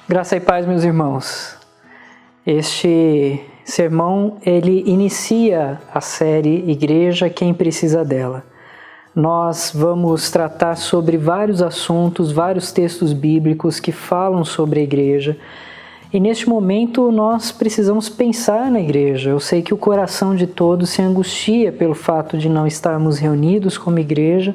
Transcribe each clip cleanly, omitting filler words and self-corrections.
Graça e paz, meus irmãos. Este sermão, ele inicia a série Igreja, Quem Precisa Dela. Nós vamos tratar sobre vários assuntos, vários textos bíblicos que falam sobre a igreja. E neste momento nós precisamos pensar na igreja. Eu sei que o coração de todos se angustia pelo fato de não estarmos reunidos como igreja,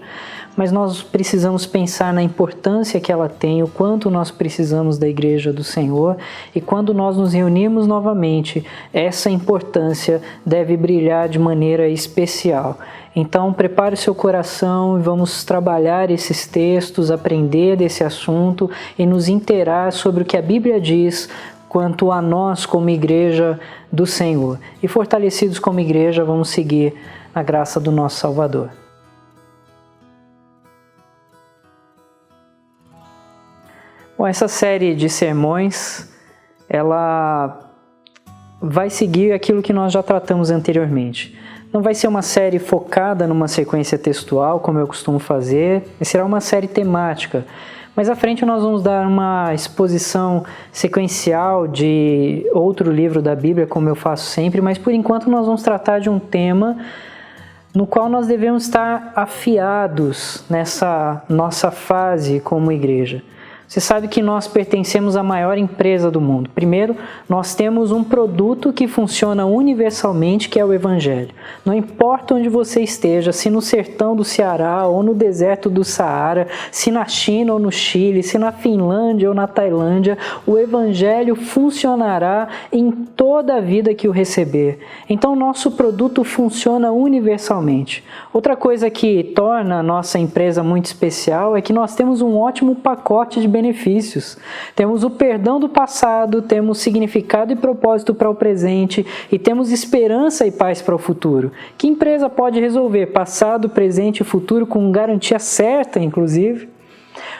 mas nós precisamos pensar na importância que ela tem, o quanto nós precisamos da igreja do Senhor, e quando nós nos reunimos novamente, essa importância deve brilhar de maneira especial. Então, prepare o seu coração e vamos trabalhar esses textos, aprender desse assunto e nos inteirar sobre o que a Bíblia diz quanto a nós como igreja do Senhor. E fortalecidos como igreja, vamos seguir na graça do nosso Salvador. Bom, essa série de sermões, ela vai seguir aquilo que nós já tratamos anteriormente. Não vai ser uma série focada numa sequência textual, como eu costumo fazer, será uma série temática. Mais à frente nós vamos dar uma exposição sequencial de outro livro da Bíblia, como eu faço sempre, mas por enquanto nós vamos tratar de um tema no qual nós devemos estar afiados nessa nossa fase como igreja. Você sabe que nós pertencemos à maior empresa do mundo. Primeiro, nós temos um produto que funciona universalmente, que é o Evangelho. Não importa onde você esteja, se no sertão do Ceará ou no deserto do Saara, se na China ou no Chile, se na Finlândia ou na Tailândia, o Evangelho funcionará em toda a vida que o receber. Então, nosso produto funciona universalmente. Outra coisa que torna a nossa empresa muito especial é que nós temos um ótimo pacote de benefícios. Temos o perdão do passado, temos significado e propósito para o presente e temos esperança e paz para o futuro. Que empresa pode resolver passado, presente e futuro com garantia certa, inclusive?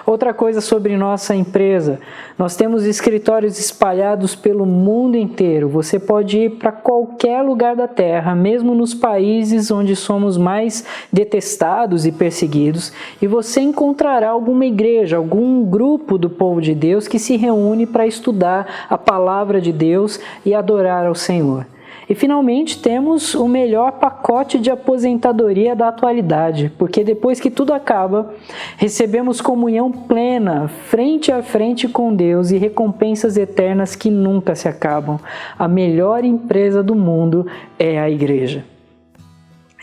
Outra coisa sobre nossa empresa, nós temos escritórios espalhados pelo mundo inteiro. Você pode ir para qualquer lugar da terra, mesmo nos países onde somos mais detestados e perseguidos, e você encontrará alguma igreja, algum grupo do povo de Deus que se reúne para estudar a palavra de Deus e adorar ao Senhor. E finalmente temos o melhor pacote de aposentadoria da atualidade, porque depois que tudo acaba, recebemos comunhão plena, frente a frente com Deus e recompensas eternas que nunca se acabam. A melhor empresa do mundo é a igreja.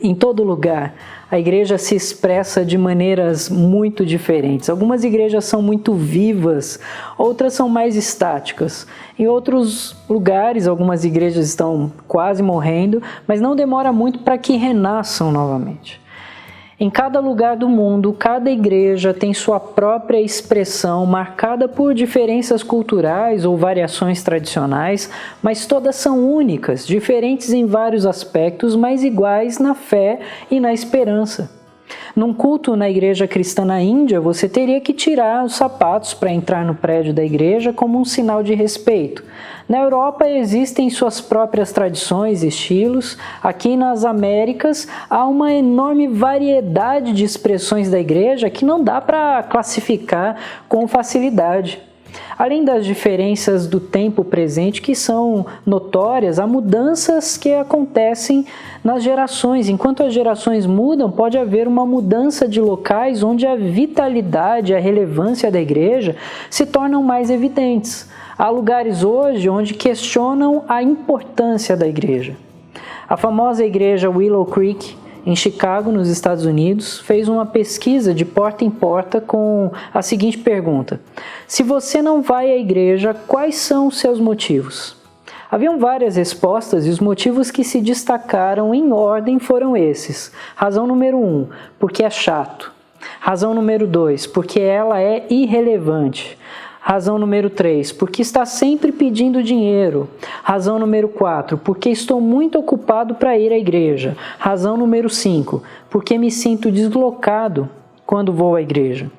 Em todo lugar, a igreja se expressa de maneiras muito diferentes. Algumas igrejas são muito vivas, outras são mais estáticas. Em outros lugares, algumas igrejas estão quase morrendo, mas não demora muito para que renasçam novamente. Em cada lugar do mundo, cada igreja tem sua própria expressão, marcada por diferenças culturais ou variações tradicionais, mas todas são únicas, diferentes em vários aspectos, mas iguais na fé e na esperança. Num culto na igreja cristã na Índia, você teria que tirar os sapatos para entrar no prédio da igreja como um sinal de respeito. Na Europa existem suas próprias tradições e estilos. Aqui nas Américas há uma enorme variedade de expressões da igreja que não dá para classificar com facilidade. Além das diferenças do tempo presente que são notórias, há mudanças que acontecem nas gerações. Enquanto as gerações mudam, pode haver uma mudança de locais onde a vitalidade e a relevância da igreja se tornam mais evidentes. Há lugares hoje onde questionam a importância da igreja. A famosa igreja Willow Creek, em Chicago, nos Estados Unidos, fez uma pesquisa de porta em porta com a seguinte pergunta: se você não vai à igreja, quais são os seus motivos? Haviam várias respostas e os motivos que se destacaram em ordem foram esses. Razão número 1, porque é chato. Razão número 2, porque ela é irrelevante. Razão número 3, porque está sempre pedindo dinheiro. Razão número 4, porque estou muito ocupado para ir à igreja. Razão número 5, porque me sinto deslocado quando vou à igreja.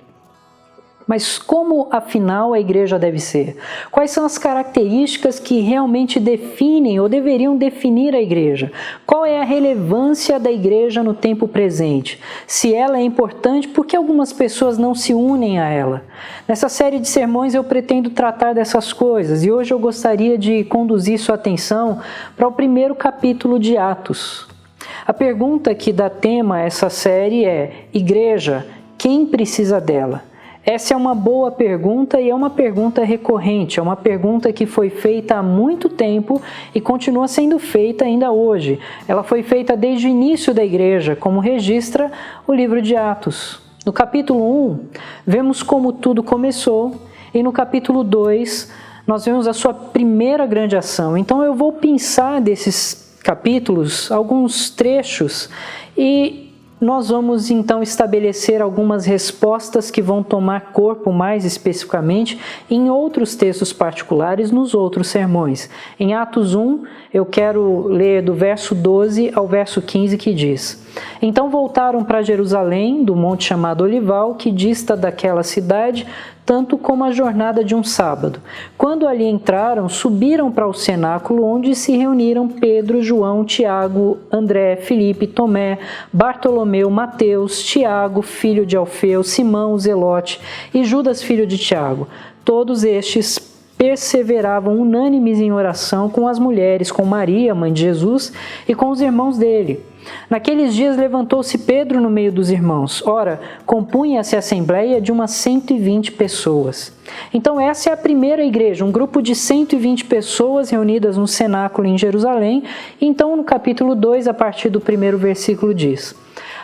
Mas como, afinal, a igreja deve ser? Quais são as características que realmente definem ou deveriam definir a igreja? Qual é a relevância da igreja no tempo presente? Se ela é importante, por que algumas pessoas não se unem a ela? Nessa série de sermões eu pretendo tratar dessas coisas e hoje eu gostaria de conduzir sua atenção para o primeiro capítulo de Atos. A pergunta que dá tema a essa série é: Igreja, quem precisa dela? Essa é uma boa pergunta e é uma pergunta recorrente, é uma pergunta que foi feita há muito tempo e continua sendo feita ainda hoje. Ela foi feita desde o início da igreja, como registra o livro de Atos. No capítulo 1, vemos como tudo começou e no capítulo 2, nós vemos a sua primeira grande ação. Então eu vou pensar desses capítulos, alguns trechos, e nós vamos então estabelecer algumas respostas que vão tomar corpo mais especificamente em outros textos particulares nos outros sermões. Em Atos 1, eu quero ler do verso 12 ao verso 15 que diz: Então voltaram para Jerusalém, do monte chamado Olival, que dista daquela cidade, tanto como a jornada de um sábado. Quando ali entraram, subiram para o cenáculo, onde se reuniram Pedro, João, Tiago, André, Filipe, Tomé, Bartolomeu, Mateus, Tiago, filho de Alfeu, Simão, Zelote e Judas, filho de Tiago. Todos estes perseveravam unânimes em oração com as mulheres, com Maria, mãe de Jesus, e com os irmãos dele. Naqueles dias levantou-se Pedro no meio dos irmãos. Ora, compunha-se a assembleia de umas 120 pessoas. Então essa é a primeira igreja, um grupo de 120 pessoas reunidas no cenáculo em Jerusalém. Então no capítulo 2, a partir do primeiro versículo diz: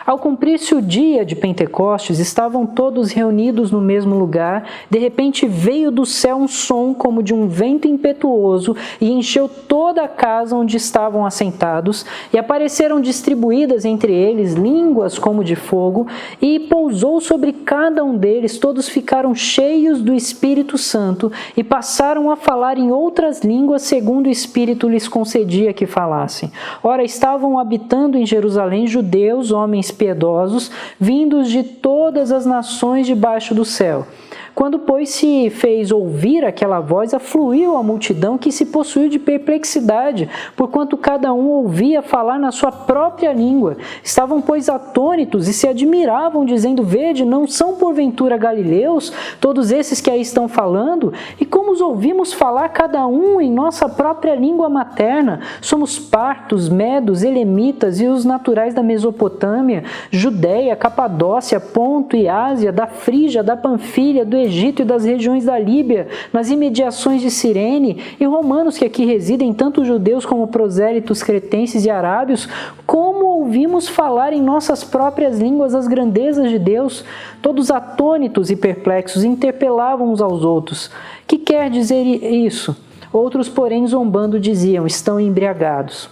Ao cumprir-se o dia de Pentecostes, estavam todos reunidos no mesmo lugar. De repente veio do céu um som como de um vento impetuoso e encheu toda a casa onde estavam assentados, e apareceram distribuídas entre eles línguas como de fogo, e pousou sobre cada um deles. Todos ficaram cheios do Espírito Santo e passaram a falar em outras línguas segundo o Espírito lhes concedia que falassem. Ora, estavam habitando em Jerusalém judeus, homens piedosos, vindos de todas as nações debaixo do céu. Quando, pois, se fez ouvir aquela voz, afluiu a multidão, que se possuiu de perplexidade, porquanto cada um ouvia falar na sua própria língua. Estavam, pois, atônitos e se admiravam, dizendo: Vede, não são porventura galileus todos esses que aí estão falando? E como os ouvimos falar cada um em nossa própria língua materna? Somos partos, medos, elemitas e os naturais da Mesopotâmia, Judéia, Capadócia, Ponto e Ásia, da Frígia, da Panfilha, do Egito e das regiões da Líbia, nas imediações de Cirene, e romanos que aqui residem, tanto judeus como prosélitos, cretenses e arábios. Como ouvimos falar em nossas próprias línguas as grandezas de Deus? Todos atônitos e perplexos interpelavam uns aos outros: Que quer dizer isso? Outros, porém, zombando, diziam: Estão embriagados.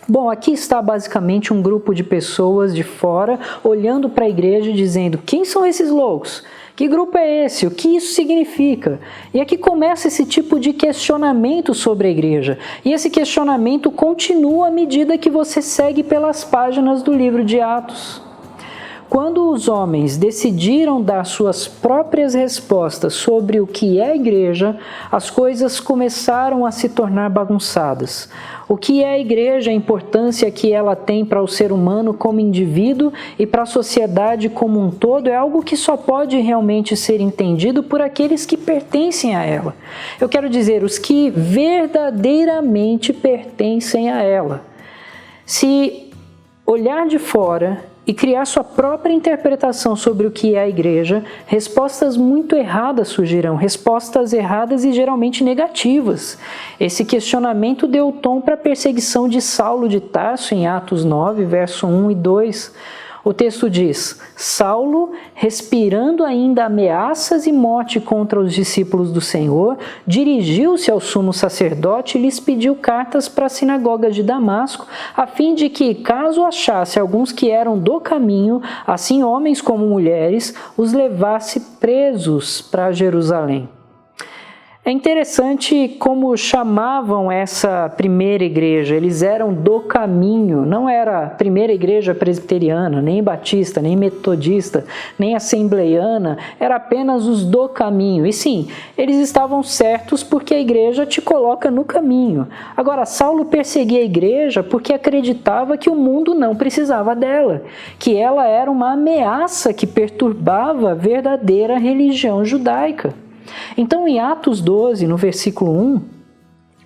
Bom, aqui está basicamente um grupo de pessoas de fora olhando para a igreja e dizendo: Quem são esses loucos? Que grupo é esse? O que isso significa? E aqui começa esse tipo de questionamento sobre a igreja. E esse questionamento continua à medida que você segue pelas páginas do livro de Atos. Quando os homens decidiram dar suas próprias respostas sobre o que é a igreja, as coisas começaram a se tornar bagunçadas. O que é a igreja, a importância que ela tem para o ser humano como indivíduo e para a sociedade como um todo, é algo que só pode realmente ser entendido por aqueles que pertencem a ela. Eu quero dizer, os que verdadeiramente pertencem a ela. Se olhar de fora e criar sua própria interpretação sobre o que é a igreja, respostas muito erradas surgirão, respostas erradas e geralmente negativas. Esse questionamento deu tom para a perseguição de Saulo de Tarso em Atos 9, verso 1 e 2. O texto diz: Saulo, respirando ainda ameaças e morte contra os discípulos do Senhor, dirigiu-se ao sumo sacerdote e lhes pediu cartas para a sinagoga de Damasco, a fim de que, caso achasse alguns que eram do caminho, assim homens como mulheres, os levasse presos para Jerusalém. É interessante como chamavam essa primeira igreja. Eles eram do caminho, não era a primeira igreja presbiteriana, nem batista, nem metodista, nem assembleiana, era apenas os do caminho. E sim, eles estavam certos porque a igreja te coloca no caminho. Agora, Saulo perseguia a igreja porque acreditava que o mundo não precisava dela, que ela era uma ameaça que perturbava a verdadeira religião judaica. Então, em Atos 12, no versículo 1,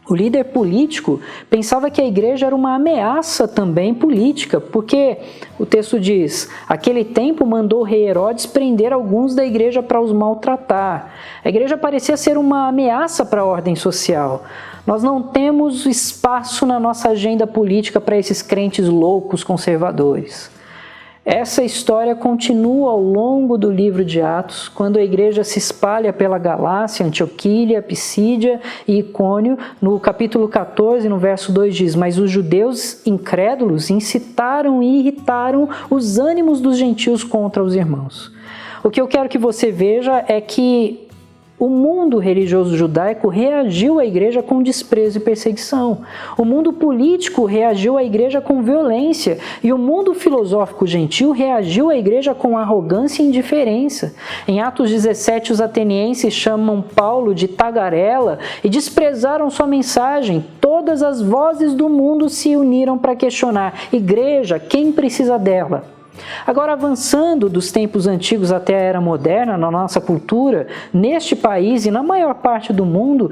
o líder político pensava que a igreja era uma ameaça também política, porque o texto diz: aquele tempo mandou o rei Herodes prender alguns da igreja para os maltratar. A igreja parecia ser uma ameaça para a ordem social. Nós não temos espaço na nossa agenda política para esses crentes loucos conservadores. Essa história continua ao longo do livro de Atos, quando a igreja se espalha pela Galácia, Antioquia, Pisídia e Icônio. No capítulo 14, no verso 2 diz: mas os judeus incrédulos incitaram e irritaram os ânimos dos gentios contra os irmãos. O que eu quero que você veja é que o mundo religioso judaico reagiu à igreja com desprezo e perseguição. O mundo político reagiu à igreja com violência. E o mundo filosófico gentil reagiu à igreja com arrogância e indiferença. Em Atos 17, os atenienses chamam Paulo de tagarela e desprezaram sua mensagem. Todas as vozes do mundo se uniram para questionar: igreja, quem precisa dela? Agora, avançando dos tempos antigos até a era moderna, na nossa cultura, neste país e na maior parte do mundo,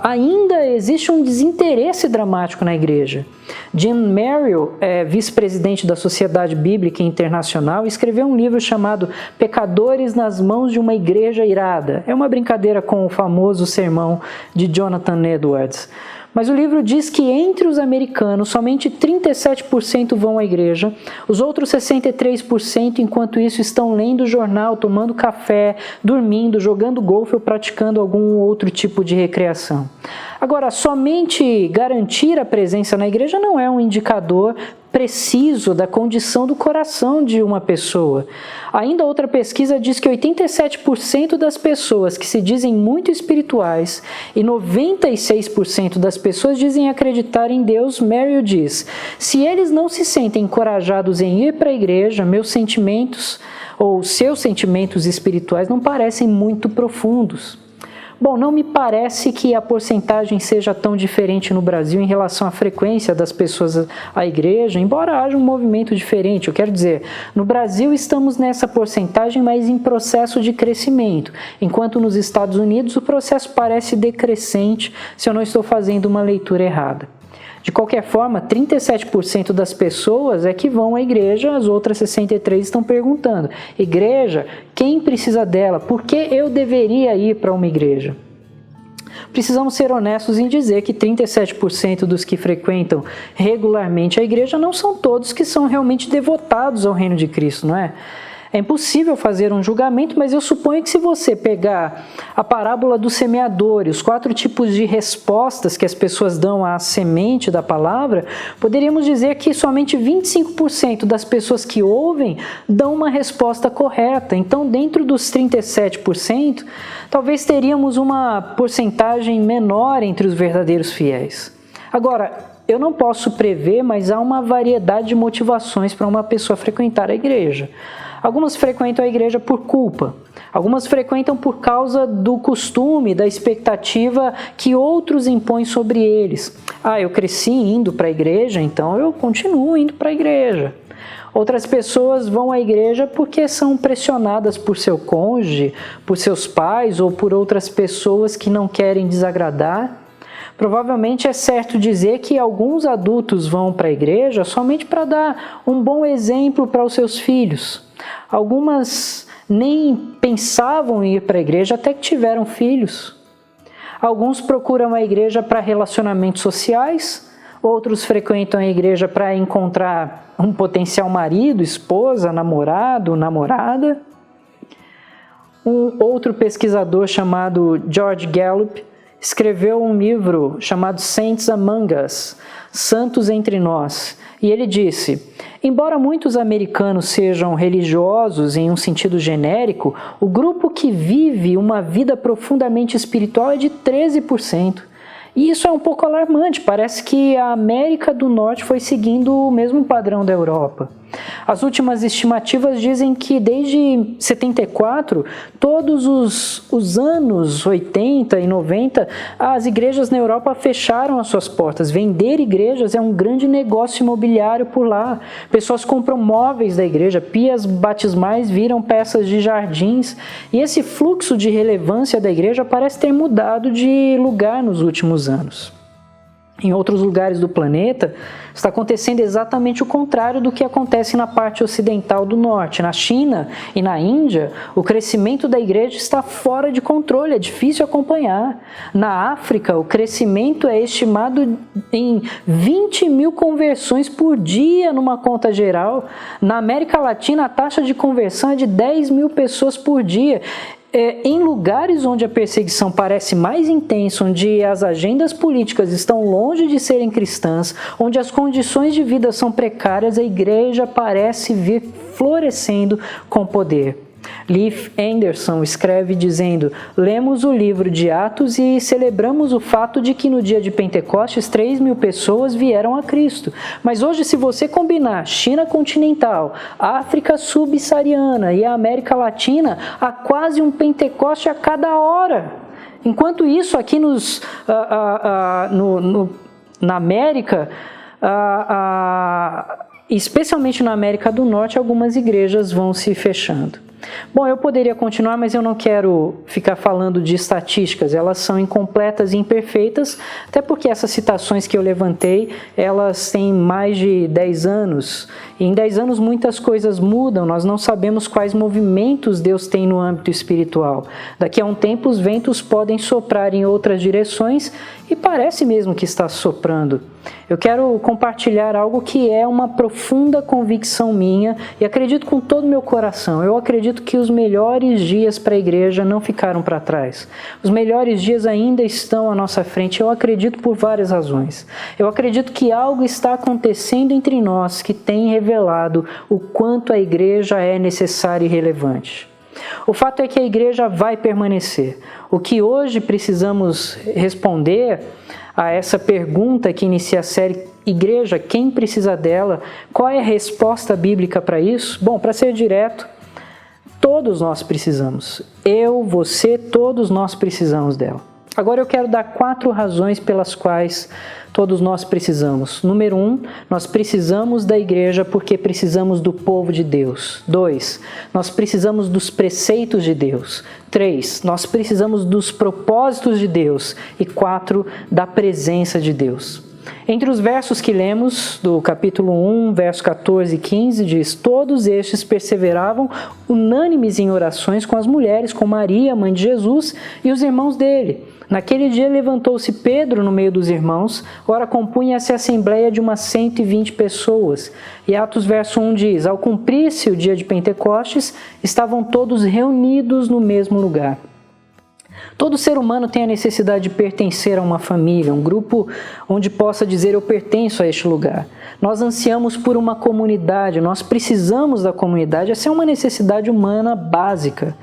ainda existe um desinteresse dramático na igreja. Jim Merrill, vice-presidente da Sociedade Bíblica Internacional, escreveu um livro chamado Pecadores nas Mãos de uma Igreja Irada. É uma brincadeira com o famoso sermão de Jonathan Edwards. Mas o livro diz que entre os americanos, somente 37% vão à igreja, os outros 63%, enquanto isso, estão lendo jornal, tomando café, dormindo, jogando golfe ou praticando algum outro tipo de recreação. Agora, somente garantir a presença na igreja não é um indicador preciso da condição do coração de uma pessoa. Ainda outra pesquisa diz que 87% das pessoas que se dizem muito espirituais e 96% das pessoas dizem acreditar em Deus. Merrill diz: se eles não se sentem encorajados em ir para a igreja, meus sentimentos ou seus sentimentos espirituais não parecem muito profundos. Bom, não me parece que a porcentagem seja tão diferente no Brasil em relação à frequência das pessoas à igreja, embora haja um movimento diferente. Eu quero dizer, no Brasil estamos nessa porcentagem, mas em processo de crescimento, enquanto nos Estados Unidos o processo parece decrescente, se eu não estou fazendo uma leitura errada. De qualquer forma, 37% das pessoas é que vão à igreja, as outras 63% estão perguntando: igreja, quem precisa dela? Por que eu deveria ir para uma igreja? Precisamos ser honestos em dizer que 37% dos que frequentam regularmente a igreja não são todos que são realmente devotados ao reino de Cristo, não é? É impossível fazer um julgamento, mas eu suponho que se você pegar a parábola do semeador e os 4 tipos de respostas que as pessoas dão à semente da palavra, poderíamos dizer que somente 25% das pessoas que ouvem dão uma resposta correta. Então, dentro dos 37%, talvez teríamos uma porcentagem menor entre os verdadeiros fiéis. Agora, eu não posso prever, mas há uma variedade de motivações para uma pessoa frequentar a igreja. Algumas frequentam a igreja por culpa, algumas frequentam por causa do costume, da expectativa que outros impõem sobre eles. Eu cresci indo para a igreja, então eu continuo indo para a igreja. Outras pessoas vão à igreja porque são pressionadas por seu cônjuge, por seus pais ou por outras pessoas que não querem desagradar. Provavelmente é certo dizer que alguns adultos vão para a igreja somente para dar um bom exemplo para os seus filhos. Algumas nem pensavam em ir para a igreja até que tiveram filhos. Alguns procuram a igreja para relacionamentos sociais, outros frequentam a igreja para encontrar um potencial marido, esposa, namorado, namorada. Um outro pesquisador chamado George Gallup escreveu um livro chamado Saints Among Us, Santos Entre Nós, e ele disse: embora muitos americanos sejam religiosos em um sentido genérico, o grupo que vive uma vida profundamente espiritual é de 13%. E isso é um pouco alarmante, parece que a América do Norte foi seguindo o mesmo padrão da Europa. As últimas estimativas dizem que desde 74, todos os anos 80 e 90, as igrejas na Europa fecharam as suas portas. Vender igrejas é um grande negócio imobiliário por lá. Pessoas compram móveis da igreja, pias batismais viram peças de jardins. E esse fluxo de relevância da igreja parece ter mudado de lugar nos últimos anos. Em outros lugares do planeta, está acontecendo exatamente o contrário do que acontece na parte ocidental do norte. Na China e na Índia, o crescimento da igreja está fora de controle, é difícil acompanhar. Na África, o crescimento é estimado em 20 mil conversões por dia numa conta geral. Na América Latina, a taxa de conversão é de 10 mil pessoas por dia. Em lugares onde a perseguição parece mais intensa, onde as agendas políticas estão longe de serem cristãs, onde as condições de vida são precárias, a igreja parece vir florescendo com poder. Leif Anderson escreve dizendo: lemos o livro de Atos e celebramos o fato de que no dia de Pentecostes 3 mil pessoas vieram a Cristo. Mas hoje, se você combinar China continental, África subsaariana e a América Latina, há quase um Pentecoste a cada hora. Enquanto isso, aqui na América, especialmente na América do Norte, algumas igrejas vão se fechando. Bom, eu poderia continuar, mas eu não quero ficar falando de estatísticas, elas são incompletas e imperfeitas, até porque essas citações que eu levantei, elas têm mais de 10 anos, e em 10 anos muitas coisas mudam, nós não sabemos quais movimentos Deus tem no âmbito espiritual. Daqui a um tempo os ventos podem soprar em outras direções e parece mesmo que está soprando. Eu quero compartilhar algo que é uma profunda convicção minha e acredito com todo o meu coração. Eu acredito que os melhores dias para a igreja não ficaram para trás. Os melhores dias ainda estão à nossa frente. Eu acredito por várias razões. Eu acredito que algo está acontecendo entre nós que tem revelado o quanto a igreja é necessária e relevante. O fato é que a igreja vai permanecer. O que hoje precisamos responder a essa pergunta que inicia a série Igreja, quem precisa dela? Qual é a resposta bíblica para isso? Bom, para ser direto, todos nós precisamos. Eu, você, todos nós precisamos dela. Agora eu quero dar 4 razões pelas quais todos nós precisamos. Número 1, nós precisamos da igreja porque precisamos do povo de Deus. 2, nós precisamos dos preceitos de Deus. 3, nós precisamos dos propósitos de Deus. E 4, da presença de Deus. Entre os versos que lemos, do capítulo 1, versos 14 e 15, diz: todos estes perseveravam unânimes em orações com as mulheres, com Maria, mãe de Jesus, e os irmãos dele. Naquele dia levantou-se Pedro no meio dos irmãos, ora compunha-se a assembleia de umas 120 pessoas. E Atos verso 1 diz: ao cumprir-se o dia de Pentecostes, estavam todos reunidos no mesmo lugar. Todo ser humano tem a necessidade de pertencer a uma família, um grupo onde possa dizer: eu pertenço a este lugar. Nós ansiamos por uma comunidade, nós precisamos da comunidade, essa é uma necessidade humana básica.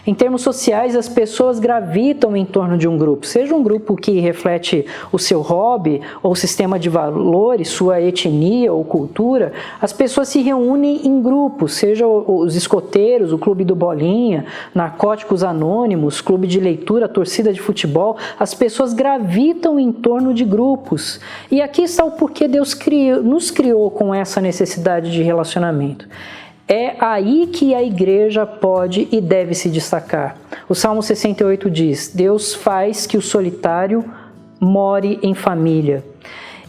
Em termos sociais, as pessoas gravitam em torno de um grupo, seja um grupo que reflete o seu hobby ou sistema de valores, sua etnia ou cultura, as pessoas se reúnem em grupos, seja os escoteiros, o clube do Bolinha, Narcóticos Anônimos, clube de leitura, torcida de futebol, as pessoas gravitam em torno de grupos. E aqui está o porquê Deus nos criou com essa necessidade de relacionamento. É aí que a igreja pode e deve se destacar. O Salmo 68 diz: Deus faz que o solitário more em família.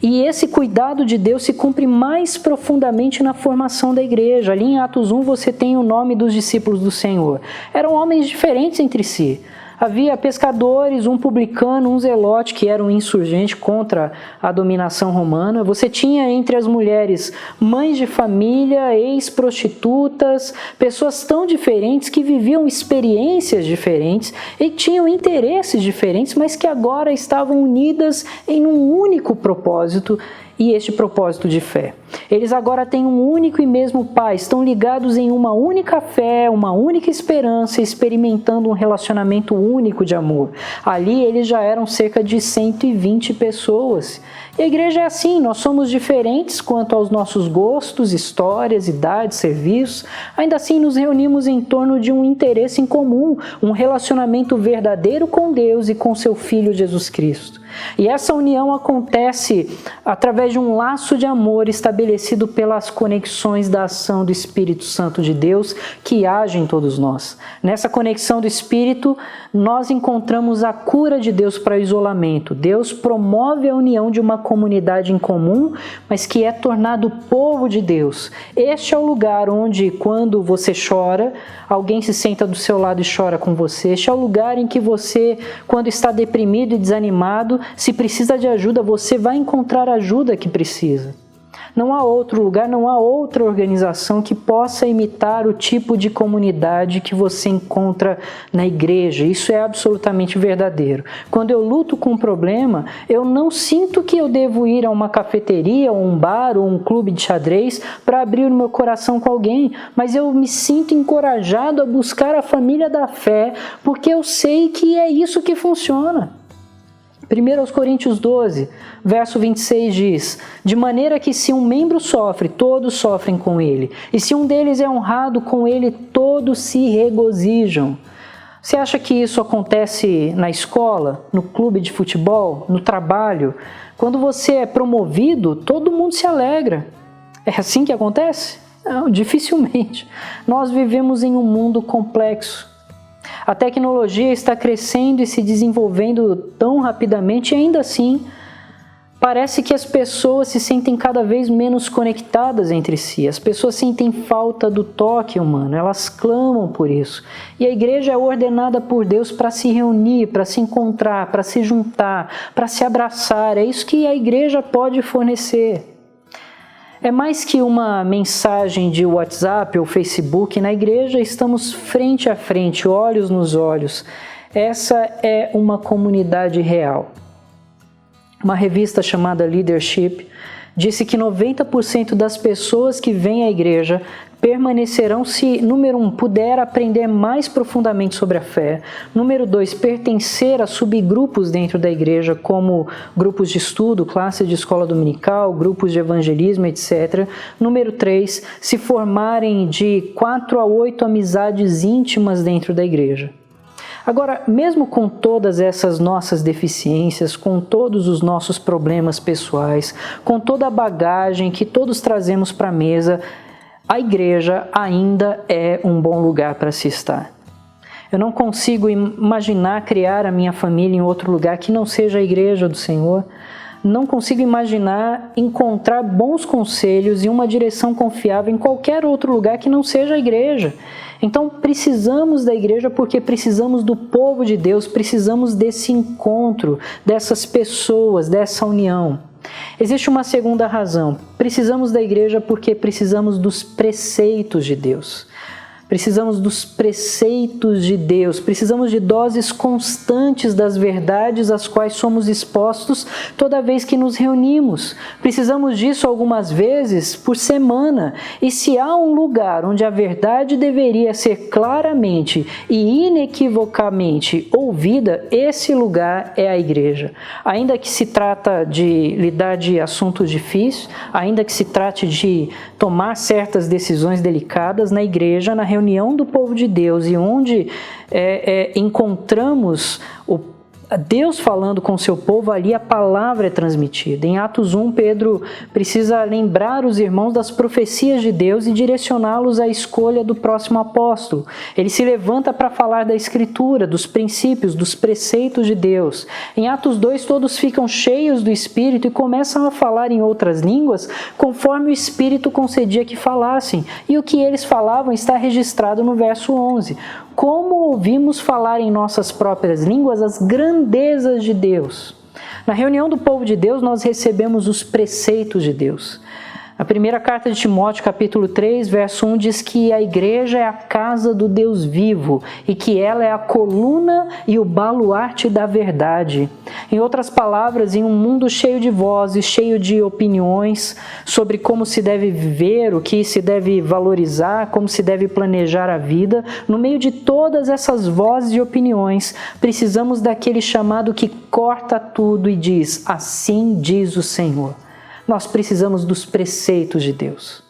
E esse cuidado de Deus se cumpre mais profundamente na formação da igreja. Ali em Atos 1 você tem o nome dos discípulos do Senhor. Eram homens diferentes entre si. Havia pescadores, um publicano, um zelote, que era um insurgente contra a dominação romana. Você tinha entre as mulheres mães de família, ex-prostitutas, pessoas tão diferentes que viviam experiências diferentes e tinham interesses diferentes, mas que agora estavam unidas em um único propósito, e este propósito de fé. Eles agora têm um único e mesmo Pai, estão ligados em uma única fé, uma única esperança, experimentando um relacionamento único de amor. Ali eles já eram cerca de 120 pessoas. E a igreja é assim, nós somos diferentes quanto aos nossos gostos, histórias, idades, serviços. Ainda assim nos reunimos em torno de um interesse em comum, um relacionamento verdadeiro com Deus e com seu Filho Jesus Cristo. E essa união acontece através de um laço de amor estabelecido pelas conexões da ação do Espírito Santo de Deus que age em todos nós. Nessa conexão do Espírito, nós encontramos a cura de Deus para o isolamento. Deus promove a união de uma comunidade em comum, mas que é tornado povo de Deus. Este é o lugar onde, quando você chora, alguém se senta do seu lado e chora com você. Este é o lugar em que você, quando está deprimido e desanimado, se precisa de ajuda, você vai encontrar a ajuda que precisa. Não há outro lugar, não há outra organização que possa imitar o tipo de comunidade que você encontra na igreja. Isso é absolutamente verdadeiro. Quando eu luto com um problema, eu não sinto que eu devo ir a uma cafeteria, ou um bar, ou um clube de xadrez para abrir o meu coração com alguém, mas eu me sinto encorajado a buscar a família da fé, porque eu sei que é isso que funciona. 1 Coríntios 12, verso 26 diz: de maneira que se um membro sofre, todos sofrem com ele. E se um deles é honrado, com ele todos se regozijam. Você acha que isso acontece na escola, no clube de futebol, no trabalho? Quando você é promovido, todo mundo se alegra. É assim que acontece? Não, dificilmente. Nós vivemos em um mundo complexo. A tecnologia está crescendo e se desenvolvendo tão rapidamente e ainda assim parece que as pessoas se sentem cada vez menos conectadas entre si. As pessoas sentem falta do toque humano, elas clamam por isso. E a igreja é ordenada por Deus para se reunir, para se encontrar, para se juntar, para se abraçar. É isso que a igreja pode fornecer. É mais que uma mensagem de WhatsApp ou Facebook. Na igreja estamos frente a frente, olhos nos olhos. Essa é uma comunidade real. Uma revista chamada Leadership disse que 90% das pessoas que vêm à igreja permanecerão se, número 1, puder aprender mais profundamente sobre a fé, número 2, pertencer a subgrupos dentro da igreja, como grupos de estudo, classes de escola dominical, grupos de evangelismo, etc. Número 3, se formarem de 4 a 8 amizades íntimas dentro da igreja. Agora, mesmo com todas essas nossas deficiências, com todos os nossos problemas pessoais, com toda a bagagem que todos trazemos para a mesa, a igreja ainda é um bom lugar para se estar. Eu não consigo imaginar criar a minha família em outro lugar que não seja a igreja do Senhor. Não consigo imaginar encontrar bons conselhos e uma direção confiável em qualquer outro lugar que não seja a igreja. Então precisamos da igreja porque precisamos do povo de Deus, precisamos desse encontro, dessas pessoas, dessa união. Existe uma segunda razão. Precisamos da igreja porque precisamos dos preceitos de Deus. Precisamos dos preceitos de Deus, precisamos de doses constantes das verdades às quais somos expostos toda vez que nos reunimos. Precisamos disso algumas vezes por semana. E se há um lugar onde a verdade deveria ser claramente e inequivocamente ouvida, esse lugar é a igreja. Ainda que se trata de lidar de assuntos difíceis, ainda que se trate de tomar certas decisões delicadas, na igreja, na reunião do povo de Deus e onde encontramos Deus falando com o seu povo, ali a palavra é transmitida. Em Atos 1, Pedro precisa lembrar os irmãos das profecias de Deus e direcioná-los à escolha do próximo apóstolo. Ele se levanta para falar da Escritura, dos princípios, dos preceitos de Deus. Em Atos 2, todos ficam cheios do Espírito e começam a falar em outras línguas, conforme o Espírito concedia que falassem. E o que eles falavam está registrado no verso 11. Como ouvimos falar em nossas próprias línguas as grandezas de Deus. Na reunião do povo de Deus, nós recebemos os preceitos de Deus. A primeira carta de Timóteo, capítulo 3, verso 1, diz que a igreja é a casa do Deus vivo e que ela é a coluna e o baluarte da verdade. Em outras palavras, em um mundo cheio de vozes, cheio de opiniões sobre como se deve viver, o que se deve valorizar, como se deve planejar a vida, no meio de todas essas vozes e opiniões, precisamos daquele chamado que corta tudo e diz: assim diz o Senhor. Nós precisamos dos preceitos de Deus.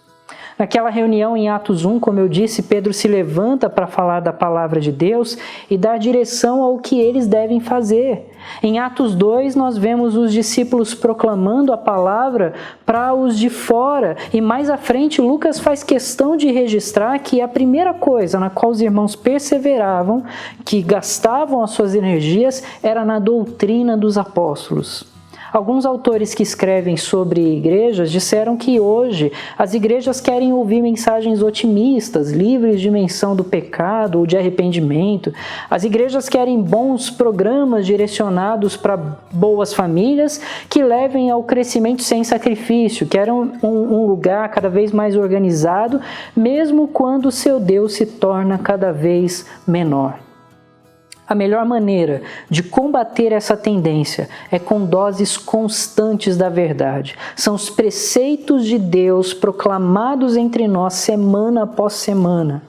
Naquela reunião em Atos 1, como eu disse, Pedro se levanta para falar da palavra de Deus e dar direção ao que eles devem fazer. Em Atos 2, nós vemos os discípulos proclamando a palavra para os de fora. E mais à frente, Lucas faz questão de registrar que a primeira coisa na qual os irmãos perseveravam, que gastavam as suas energias, era na doutrina dos apóstolos. Alguns autores que escrevem sobre igrejas disseram que hoje as igrejas querem ouvir mensagens otimistas, livres de menção do pecado ou de arrependimento. As igrejas querem bons programas direcionados para boas famílias que levem ao crescimento sem sacrifício, querem um lugar cada vez mais organizado, mesmo quando o seu Deus se torna cada vez menor. A melhor maneira de combater essa tendência é com doses constantes da verdade. São os preceitos de Deus proclamados entre nós semana após semana.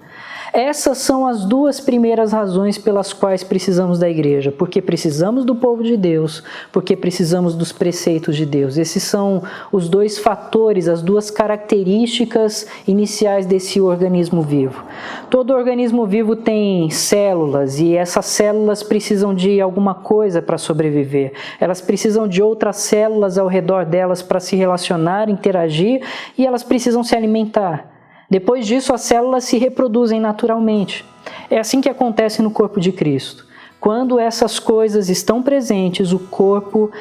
Essas são as duas primeiras razões pelas quais precisamos da igreja. Porque precisamos do povo de Deus, porque precisamos dos preceitos de Deus. Esses são os dois fatores, as duas características iniciais desse organismo vivo. Todo organismo vivo tem células e essas células precisam de alguma coisa para sobreviver. Elas precisam de outras células ao redor delas para se relacionar, interagir e elas precisam se alimentar. Depois disso, as células se reproduzem naturalmente. É assim que acontece no corpo de Cristo. Quando essas coisas estão presentes, o corpo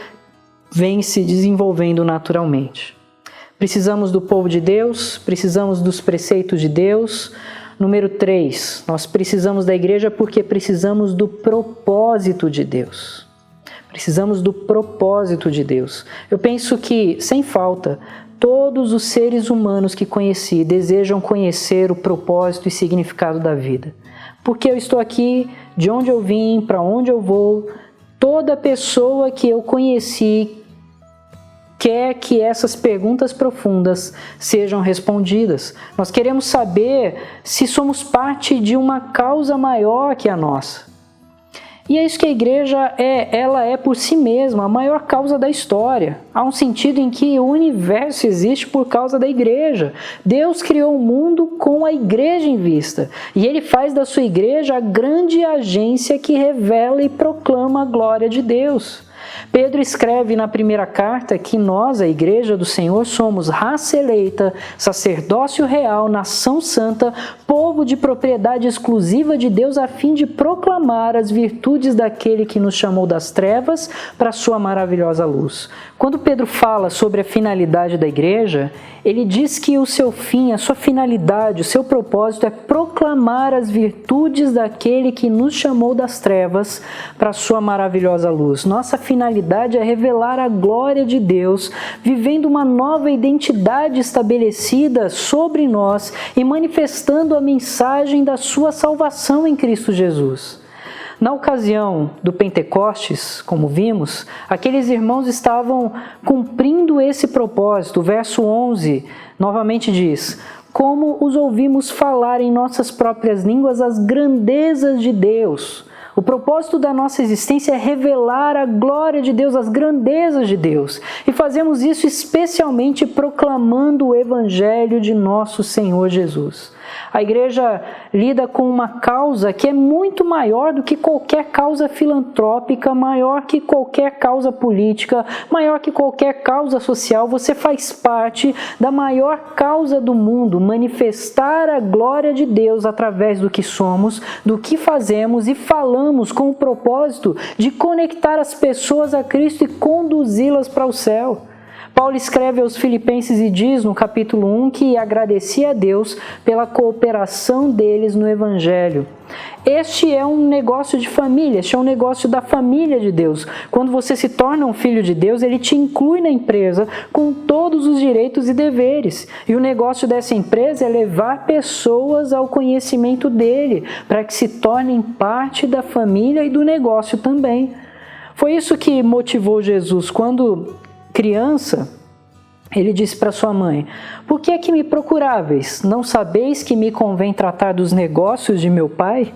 vem se desenvolvendo naturalmente. Precisamos do povo de Deus, precisamos dos preceitos de Deus. Número 3, nós precisamos da igreja porque precisamos do propósito de Deus. Precisamos do propósito de Deus. Eu penso que, sem falta, todos os seres humanos que conheci desejam conhecer o propósito e significado da vida. Por que eu estou aqui? De onde eu vim? Para onde eu vou? Toda pessoa que eu conheci quer que essas perguntas profundas sejam respondidas. Nós queremos saber se somos parte de uma causa maior que a nossa. E é isso que a igreja ela é por si mesma a maior causa da história. Há um sentido em que o universo existe por causa da igreja. Deus criou o mundo com a igreja em vista. E Ele faz da sua igreja a grande agência que revela e proclama a glória de Deus. Pedro escreve na primeira carta que nós, a igreja do Senhor, somos raça eleita, sacerdócio real, nação santa, povo de propriedade exclusiva de Deus, a fim de proclamar as virtudes daquele que nos chamou das trevas para a sua maravilhosa luz. Quando Pedro fala sobre a finalidade da igreja, ele diz que o seu fim, a sua finalidade, o seu propósito é proclamar as virtudes daquele que nos chamou das trevas para a sua maravilhosa luz. Nossa finalidade é revelar a glória de Deus, vivendo uma nova identidade estabelecida sobre nós e manifestando a mensagem da sua salvação em Cristo Jesus. Na ocasião do Pentecostes, como vimos, aqueles irmãos estavam cumprindo esse propósito. O verso 11 novamente diz: como os ouvimos falar em nossas próprias línguas as grandezas de Deus. O propósito da nossa existência é revelar a glória de Deus, as grandezas de Deus. E fazemos isso especialmente proclamando o Evangelho de nosso Senhor Jesus. A igreja lida com uma causa que é muito maior do que qualquer causa filantrópica, maior que qualquer causa política, maior que qualquer causa social. Você faz parte da maior causa do mundo, manifestar a glória de Deus através do que somos, do que fazemos e falamos, com o propósito de conectar as pessoas a Cristo e conduzi-las para o céu. Paulo escreve aos Filipenses e diz no capítulo 1 que agradecia a Deus pela cooperação deles no Evangelho. Este é um negócio de família, este é um negócio da família de Deus. Quando você se torna um filho de Deus, Ele te inclui na empresa com todos os direitos e deveres. E o negócio dessa empresa é levar pessoas ao conhecimento dEle, para que se tornem parte da família e do negócio também. Foi isso que motivou Jesus quando criança. Ele disse para sua mãe: por que é que me procuráveis? Não sabeis que me convém tratar dos negócios de meu pai?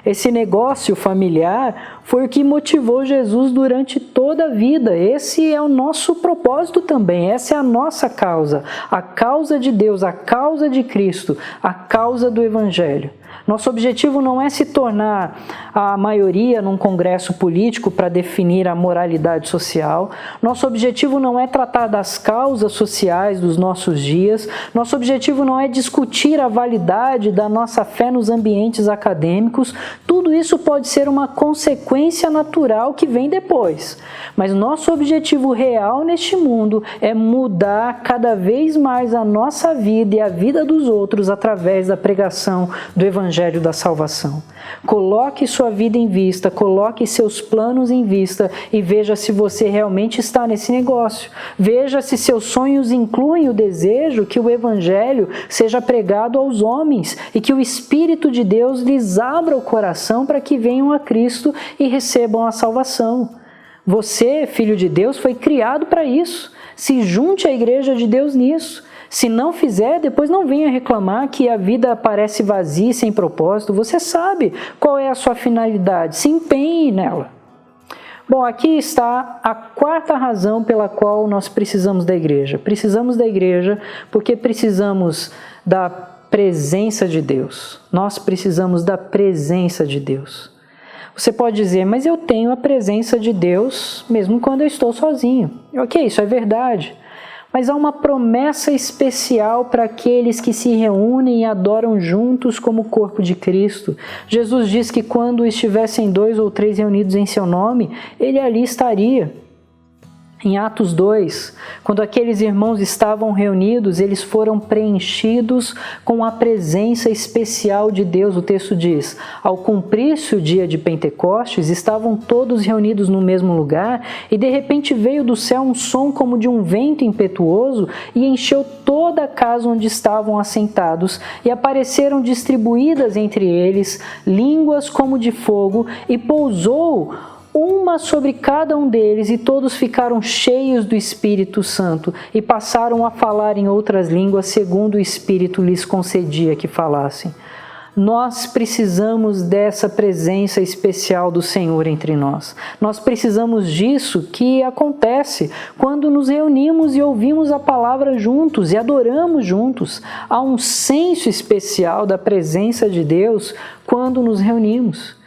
Esse negócio familiar foi o que motivou Jesus durante toda a vida. Esse é o nosso propósito também, essa é a nossa causa. A causa de Deus, a causa de Cristo, a causa do Evangelho. Nosso objetivo não é se tornar a maioria num congresso político para definir a moralidade social. Nosso objetivo não é tratar das causas sociais dos nossos dias. Nosso objetivo não é discutir a validade da nossa fé nos ambientes acadêmicos. Tudo isso pode ser uma consequência natural que vem depois. Mas nosso objetivo real neste mundo é mudar cada vez mais a nossa vida e a vida dos outros através da pregação do Evangelho da salvação. Coloque sua vida em vista, coloque seus planos em vista e veja se você realmente está nesse negócio. Veja se seus sonhos incluem o desejo que o Evangelho seja pregado aos homens e que o Espírito de Deus lhes abra o coração para que venham a Cristo e recebam a salvação. Você, filho de Deus, foi criado para isso. Se junte à igreja de Deus nisso. Se não fizer, depois não venha reclamar que a vida parece vazia e sem propósito. Você sabe qual é a sua finalidade. Se empenhe nela. Bom, aqui está a quarta razão pela qual nós precisamos da igreja. Precisamos da igreja porque precisamos da presença de Deus. Nós precisamos da presença de Deus. Você pode dizer, mas eu tenho a presença de Deus mesmo quando eu estou sozinho. Ok, isso é verdade. Mas há uma promessa especial para aqueles que se reúnem e adoram juntos como o corpo de Cristo. Jesus diz que quando estivessem 2 ou 3 reunidos em seu nome, Ele ali estaria. Em Atos 2, quando aqueles irmãos estavam reunidos, eles foram preenchidos com a presença especial de Deus. O texto diz, ao cumprir-se o dia de Pentecostes, estavam todos reunidos no mesmo lugar e de repente veio do céu um som como de um vento impetuoso e encheu toda a casa onde estavam assentados e apareceram distribuídas entre eles línguas como de fogo e pousou uma sobre cada um deles, e todos ficaram cheios do Espírito Santo e passaram a falar em outras línguas, segundo o Espírito lhes concedia que falassem. Nós precisamos dessa presença especial do Senhor entre nós. Nós precisamos disso que acontece quando nos reunimos e ouvimos a palavra juntos e adoramos juntos. Há um senso especial da presença de Deus quando nos reunimos.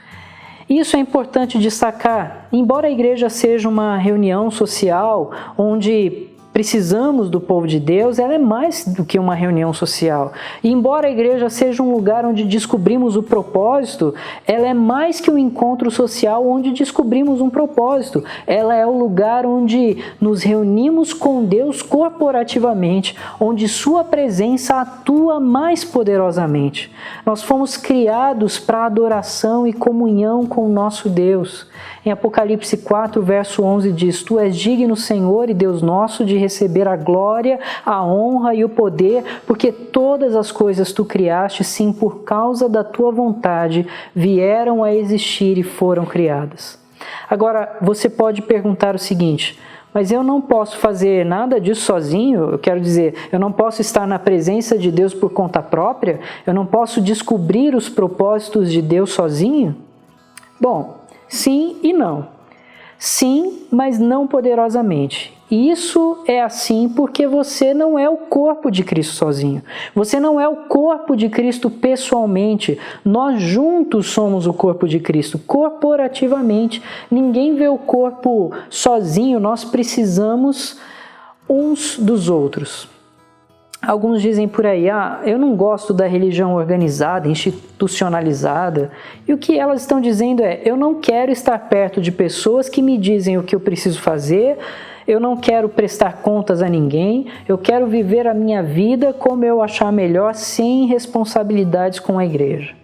Isso é importante destacar. Embora a igreja seja uma reunião social onde precisamos do povo de Deus, ela é mais do que uma reunião social. E embora a igreja seja um lugar onde descobrimos o propósito, ela é mais que um encontro social onde descobrimos um propósito. Ela é o lugar onde nos reunimos com Deus corporativamente, onde sua presença atua mais poderosamente. Nós fomos criados para adoração e comunhão com o nosso Deus. Em Apocalipse 4, verso 11 diz, Tu és digno, Senhor e Deus nosso, de receber a glória, a honra e o poder, porque todas as coisas Tu criaste, sim, por causa da Tua vontade, vieram a existir e foram criadas. Agora, você pode perguntar o seguinte, mas eu não posso fazer nada disso sozinho? Eu quero dizer, eu não posso estar na presença de Deus por conta própria? Eu não posso descobrir os propósitos de Deus sozinho? Bom, sim e não. Sim, mas não poderosamente. Isso é assim porque você não é o corpo de Cristo sozinho. Você não é o corpo de Cristo pessoalmente. Nós juntos somos o corpo de Cristo, corporativamente. Ninguém vê o corpo sozinho, nós precisamos uns dos outros. Alguns dizem por aí, eu não gosto da religião organizada, institucionalizada. E o que elas estão dizendo é, eu não quero estar perto de pessoas que me dizem o que eu preciso fazer, eu não quero prestar contas a ninguém, eu quero viver a minha vida como eu achar melhor, sem responsabilidades com a igreja.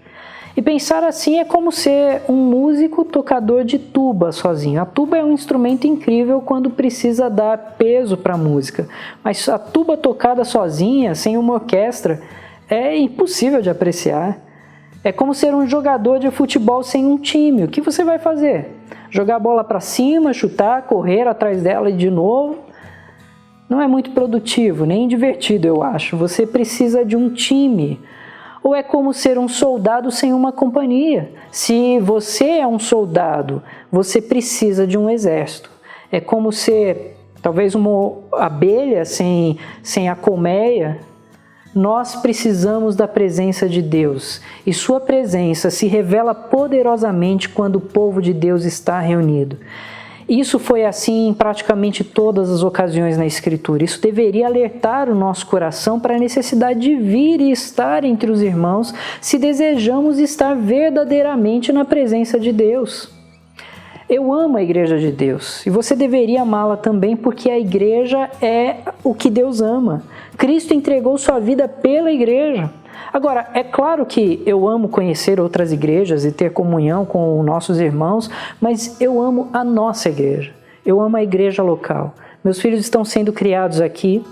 E pensar assim é como ser um músico tocador de tuba sozinho. A tuba é um instrumento incrível quando precisa dar peso para a música, mas a tuba tocada sozinha, sem uma orquestra, é impossível de apreciar. É como ser um jogador de futebol sem um time. O que você vai fazer? Jogar a bola para cima, chutar, correr atrás dela e de novo? Não é muito produtivo, nem divertido, eu acho. Você precisa de um time. Ou é como ser um soldado sem uma companhia. Se você é um soldado, você precisa de um exército. É como ser talvez uma abelha sem a colmeia. Nós precisamos da presença de Deus. E sua presença se revela poderosamente quando o povo de Deus está reunido. Isso foi assim em praticamente todas as ocasiões na Escritura. Isso deveria alertar o nosso coração para a necessidade de vir e estar entre os irmãos se desejamos estar verdadeiramente na presença de Deus. Eu amo a Igreja de Deus e você deveria amá-la também porque a Igreja é o que Deus ama. Cristo entregou sua vida pela Igreja. Agora, é claro que eu amo conhecer outras igrejas e ter comunhão com nossos irmãos, mas eu amo a nossa igreja. Eu amo a igreja local. Meus filhos estão sendo criados aqui.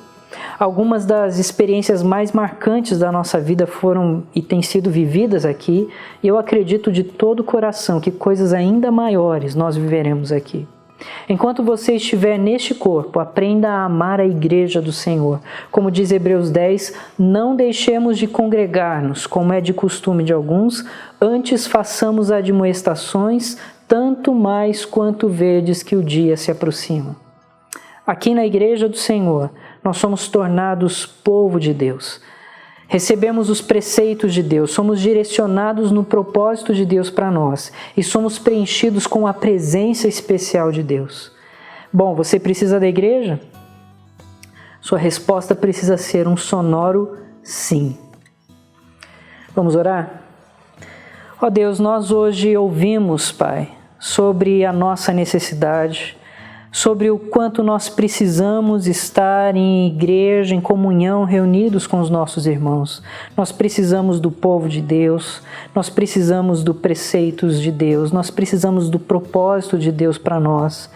Algumas das experiências mais marcantes da nossa vida foram e têm sido vividas aqui, e eu acredito de todo o coração que coisas ainda maiores nós viveremos aqui. Enquanto você estiver neste corpo, aprenda a amar a igreja do Senhor. Como diz Hebreus 10, não deixemos de congregar-nos, como é de costume de alguns, antes façamos admoestações, tanto mais quanto vedes que o dia se aproxima. Aqui na igreja do Senhor, nós somos tornados povo de Deus. Recebemos os preceitos de Deus, somos direcionados no propósito de Deus para nós e somos preenchidos com a presença especial de Deus. Bom, você precisa da igreja? Sua resposta precisa ser um sonoro sim. Vamos orar? Ó Deus, nós hoje ouvimos, Pai, sobre a nossa necessidade, sobre o quanto nós precisamos estar em igreja, em comunhão, reunidos com os nossos irmãos. Nós precisamos do povo de Deus, nós precisamos dos preceitos de Deus, nós precisamos do propósito de Deus para nós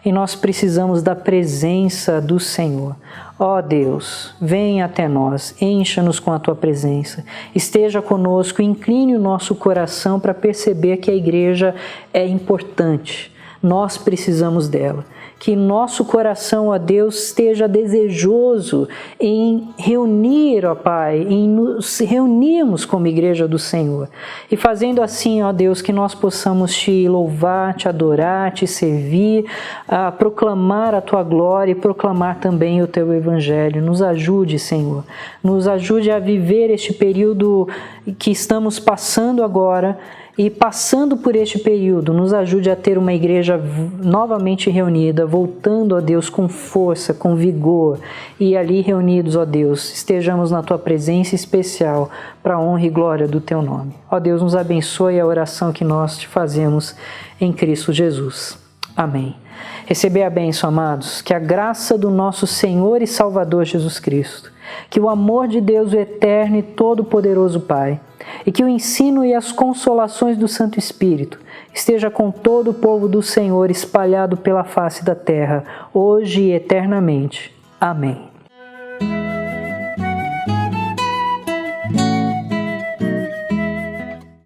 e nós precisamos da presença do Senhor. Ó Deus, venha até nós, encha-nos com a Tua presença, esteja conosco, incline o nosso coração para perceber que a igreja é importante, nós precisamos dela. Que nosso coração, ó Deus, esteja desejoso em reunir, ó Pai, em nos reunirmos como igreja do Senhor. E fazendo assim, ó Deus, que nós possamos Te louvar, Te adorar, Te servir, a proclamar a Tua glória e proclamar também o Teu Evangelho. Nos ajude, Senhor. Nos ajude a viver este período que estamos passando agora. E passando por este período, nos ajude a ter uma igreja novamente reunida, voltando a Deus com força, com vigor. E ali reunidos, ó Deus, estejamos na Tua presença especial para a honra e glória do Teu nome. Ó Deus, nos abençoe a oração que nós Te fazemos em Cristo Jesus. Amém. Receber a bênção, amados, que a graça do nosso Senhor e Salvador Jesus Cristo, que o amor de Deus, o eterno e todo-poderoso Pai, e que o ensino e as consolações do Santo Espírito esteja com todo o povo do Senhor espalhado pela face da terra, hoje e eternamente. Amém.